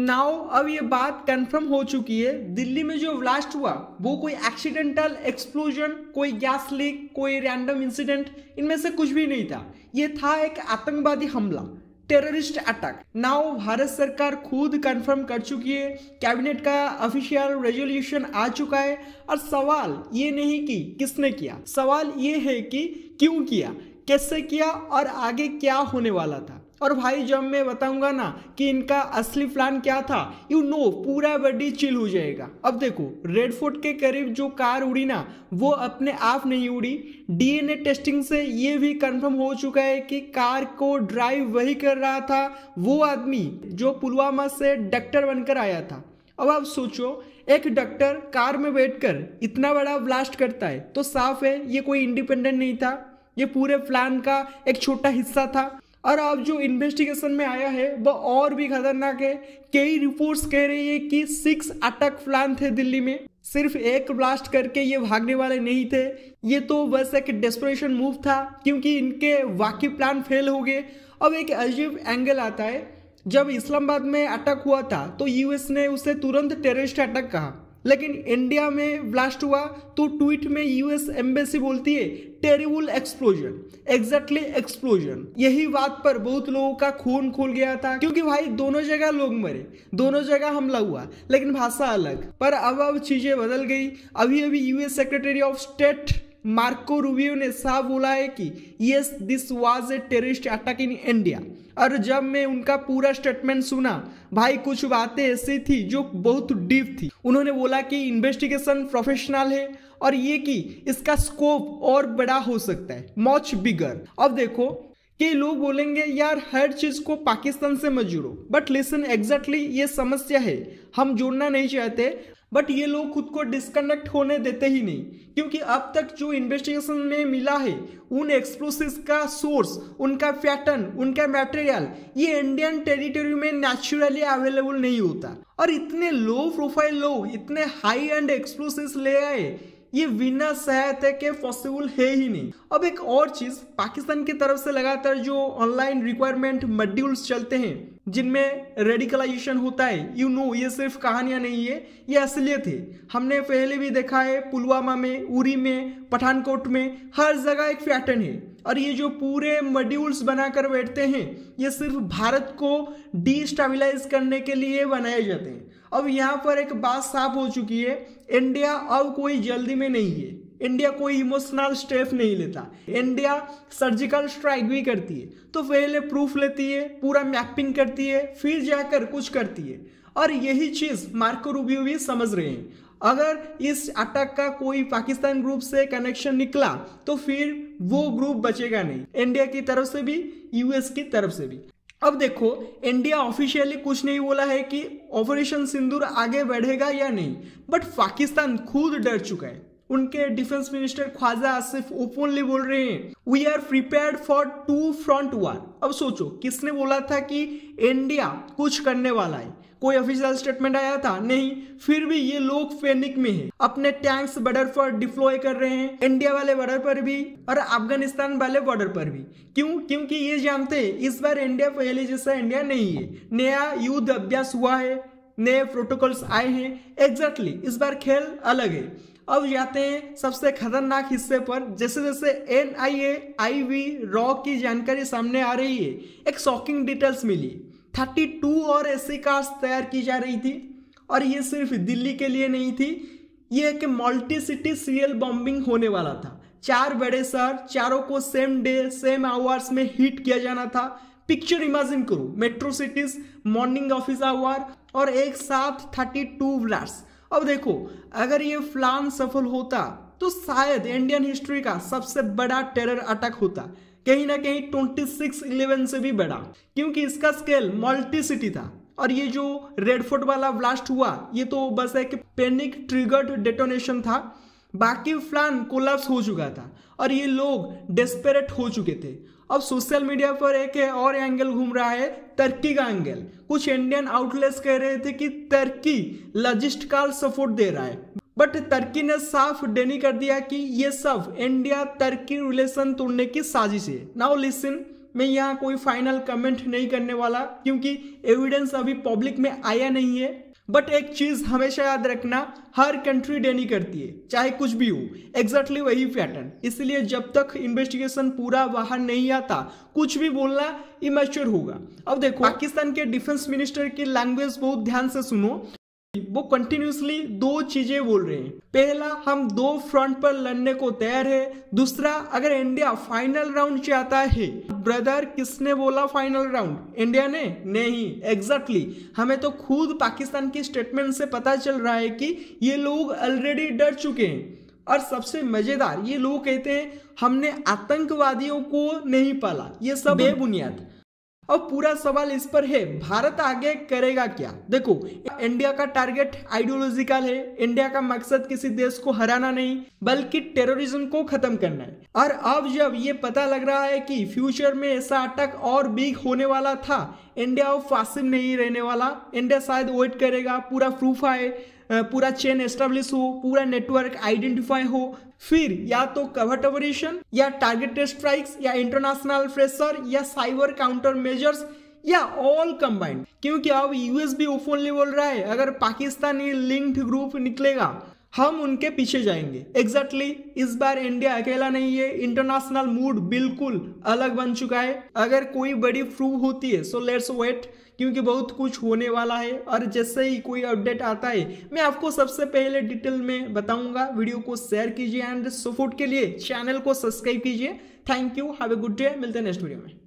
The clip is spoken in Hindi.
नाउ अब ये बात कंफर्म हो चुकी है, दिल्ली में जो ब्लास्ट हुआ वो कोई एक्सीडेंटल एक्सप्लोजन, कोई गैस लीक, कोई रैंडम इंसिडेंट, इनमें से कुछ भी नहीं था। ये था एक आतंकवादी हमला, टेररिस्ट अटैक। नाउ भारत सरकार खुद कंफर्म कर चुकी है, कैबिनेट का ऑफिशियल रेजोल्यूशन आ चुका है। और सवाल ये नहीं कि किसने किया, सवाल ये है कि क्यों किया, कैसे किया और आगे क्या होने वाला था। और भाई जब मैं बताऊंगा ना कि इनका असली प्लान क्या था, पूरा बॉडी चिल हो जाएगा। अब देखो, रेड फोर्ट के करीब जो कार उड़ी ना, वो अपने आप नहीं उड़ी। डीएनए टेस्टिंग से ये भी कंफर्म हो चुका है कि कार को ड्राइव वही कर रहा था वो आदमी जो पुलवामा से डॉक्टर बनकर आया था। अब आप सोचो, एक डॉक्टर कार में बैठकर इतना बड़ा ब्लास्ट करता है, तो साफ है ये कोई इंडिपेंडेंट नहीं था, ये पूरे प्लान का एक छोटा हिस्सा था। और अब जो इन्वेस्टिगेशन में आया है वो और भी खतरनाक है। कई रिपोर्ट्स कह रही है कि 6 अटैक प्लान थे दिल्ली में, सिर्फ एक ब्लास्ट करके ये भागने वाले नहीं थे। ये तो बस एक डेस्परेशन मूव था क्योंकि इनके वाकई प्लान फेल हो गए। अब एक अजीब एंगल आता है, जब इस्लामाबाद में अटैक हुआ था तो यूएस ने उसे तुरंत टेररिस्ट अटैक कहा, लेकिन इंडिया में ब्लास्ट हुआ तो ट्वीट में यूएस एम्बेसी बोलती है टेरिबल एक्सप्लोजन, एग्जैक्टली एक्सप्लोजन। यही बात पर बहुत लोगों का खून खोल गया था, क्योंकि भाई दोनों जगह लोग मरे, दोनों जगह हमला हुआ, लेकिन भाषा अलग। पर अब चीजें बदल गई। अभी अभी US secretary of state Marco Rubio ने साफ बोला है कि yes this was a terrorist attack in India. और जब मैं उनका पूरा स्टेटमेंट सुना, भाई कुछ बातें ऐसी थी जो बहुत डीप थी। उन्होंने बोला कि इन्वेस्टिगेशन प्रोफेशनल है और ये कि इसका स्कोप और बड़ा हो सकता है, मच बिगर। अब देखो, कई लोग बोलेंगे यार हर चीज को पाकिस्तान से मत जोड़ो, बट लिसन, एग्जैक्टली ये समस्या है, हम जोड़ना नहीं चाहते, बट ये लोग खुद को डिस्कनेक्ट होने देते ही नहीं, क्योंकि अब तक जो इन्वेस्टिगेशन में मिला है उन एक्सप्लोसिव्स का सोर्स, उनका पैटर्न, उनका मटेरियल ये इंडियन टेरिटरी में नेचुरली अवेलेबल नहीं होता। और इतने लो प्रोफाइल लोग इतने हाई एंड एक्सप्लोसिव्स ले आए, ये बिना सहायता के पॉसिबल है ही नहीं। अब एक और चीज, पाकिस्तान की तरफ से लगातार जो ऑनलाइन रिक्वायरमेंट मॉड्यूल्स चलते हैं जिनमें रेडिकलाइजेशन होता है, ये सिर्फ कहानियां नहीं है, ये असलियत है। हमने पहले भी देखा है, पुलवामा में, उरी में, पठानकोट में, हर जगह एक पैटर्न है। और ये जो पूरे मॉड्यूल्स बनाकर बैठते हैं, ये सिर्फ भारत को डिस्टेबलाइज करने के लिए बनाए जाते हैं। अब यहाँ पर एक बात साफ हो चुकी है, इंडिया अब कोई जल्दी में नहीं है, इंडिया कोई इमोशनल स्टेप नहीं लेता। इंडिया सर्जिकल स्ट्राइक भी करती है तो पहले प्रूफ लेती है, पूरा मैपिंग करती है, फिर जाकर कुछ करती है। और यही चीज मार्को रूबियो भी समझ रहे हैं। अगर इस अटैक का कोई पाकिस्तान ग्रुप से कनेक्शन निकला तो फिर वो ग्रुप बचेगा नहीं, इंडिया की तरफ से भी, यूएस की तरफ से भी। अब देखो, इंडिया ऑफिशियली कुछ नहीं बोला है कि ऑपरेशन सिंदूर आगे बढ़ेगा या नहीं, बट पाकिस्तान खुद डर चुका है। उनके defence minister Khawaja Asif openly बोल रहे हैं we are prepared for 2 front war. अब सोचो, किसने बोला था कि इंडिया कुछ करने वाला है? कोई ऑफिशियल स्टेटमेंट आया था? नहीं। फिर भी ये लोग पैनिक में हैं, अपने टैंक्स बॉर्डर पर डिप्लॉय कर रहे हैं, इंडिया वाले बॉर्डर पर भी और अफगानिस्तान वाले बॉर्डर पर भी। क्यों? क्योंकि ये जानते हैं इस बार इंडिया पहले जैसा इंडिया नहीं है, नया युद्ध अभ्यास हुआ है, नए प्रोटोकॉल्स आए हैं। एग्जैक्टली, इस बार खेल अलग है। अब जाते हैं सबसे खतरनाक हिस्से पर। जैसे जैसे NIA-IV रॉ की जानकारी सामने आ रही है, एक शॉकिंग डिटेल्स मिली। 32 और ऐसी कार्स तैयार की जा रही थी, और ये सिर्फ दिल्ली के लिए नहीं थी, ये एक मल्टी सिटी सीरियल बॉम्बिंग होने वाला था। 4 बड़े शहर, चारों को सेम डे सेम आवर्स में हिट किया जाना था। पिक्चर इमेजिन करो, metro cities, morning office hour और एक साथ 32 ब्लास्ट। अब देखो, अगर ये प्लान सफल होता तो शायद इंडियन हिस्ट्री का सबसे बड़ा टेरर अटैक होता, कहीं ना कहीं 26/11 से भी बड़ा, क्योंकि इसका स्केल मल्टी सिटी था। और ये जो रेड फोर्ट वाला ब्लास्ट हुआ, ये तो बस एक पैनिक ट्रिगर्ड डेटोनेशन था, बाकी प्लान कोलैप्स हो चुका था और ये लोग डेस्परेट हो चुके थे। अब सोशल मीडिया पर एक और एंगल घूम रहा है, तुर्की का एंगल। कुछ इंडियन आउटलेट्स कह रहे थे कि तुर्की लॉजिस्टिकल सपोर्ट दे रहा है, बट तुर्की ने साफ डिनी कर दिया कि ये सब इंडिया तुर्की रिलेशन तोड़ने की साजिश है। नाउ लिसन, मैं यहाँ कोई फाइनल कमेंट नहीं करने वाला क्योंकि एविडेंस अभी पब्लिक में आया नहीं है। बट एक चीज हमेशा याद रखना, हर कंट्री डेनी करती है चाहे कुछ भी हो, एग्जैक्टली वही पैटर्न। इसलिए जब तक इन्वेस्टिगेशन पूरा बाहर नहीं आता कुछ भी बोलना इमैच्योर होगा। अब देखो पाकिस्तान के डिफेंस मिनिस्टर की लैंग्वेज बहुत ध्यान से सुनो। वो कंटिन्यूसली दो चीजें बोल रहे हैं। पहला, हम दो फ्रंट पर लड़ने को तैयार है। दूसरा, अगर इंडिया फाइनल राउंड चाहता है। ब्रदर, किसने बोला फाइनल राउंड? इंडिया ने नहीं। एग्जैक्टली हमें तो खुद पाकिस्तान की स्टेटमेंट से पता चल रहा है कि ये लोग ऑलरेडी डर चुके हैं। और सबसे मजेदार, ये लोग कहते हैं हमने आतंकवादियों को नहीं पाला। ये सब बेबुनियाद। अब पूरा सवाल इस पर है, भारत आगे करेगा क्या? देखो, इंडिया का टारगेट आइडियोलॉजिकल है। इंडिया का मकसद किसी देश को हराना नहीं बल्कि टेररिज्म को खत्म करना है। और अब जब ये पता लग रहा है कि फ्यूचर में ऐसा अटैक और बिग होने वाला था, इंडिया अब पासिव नहीं रहने वाला। इंडिया शायद वेट करेगा, पूरा प्रूफ आए, पूरा चेन एस्टेब्लिश हो, पूरा नेटवर्क आइडेंटिफाई हो, फिर या तो कवर्ट ऑपरेशन या टारगेटेड स्ट्राइक्स या इंटरनेशनल प्रेशर या साइबर काउंटर मेजर्स या ऑल कंबाइंड। क्योंकि अब यूएस भी ओपनली बोल रहा है अगर पाकिस्तानी लिंक्ड ग्रुप निकलेगा हम उनके पीछे जाएंगे। एग्जैक्टली इस बार इंडिया अकेला नहीं है। इंटरनेशनल मूड बिल्कुल अलग बन चुका है। अगर कोई बड़ी प्रूफ होती है सो लेट्स वेट, क्योंकि बहुत कुछ होने वाला है। और जैसे ही कोई अपडेट आता है मैं आपको सबसे पहले डिटेल में बताऊंगा। वीडियो को शेयर कीजिए एंड सपोर्ट के लिए चैनल को सब्सक्राइब कीजिए। Thank you, have a good day. मिलते हैं नेक्स्ट वीडियो में।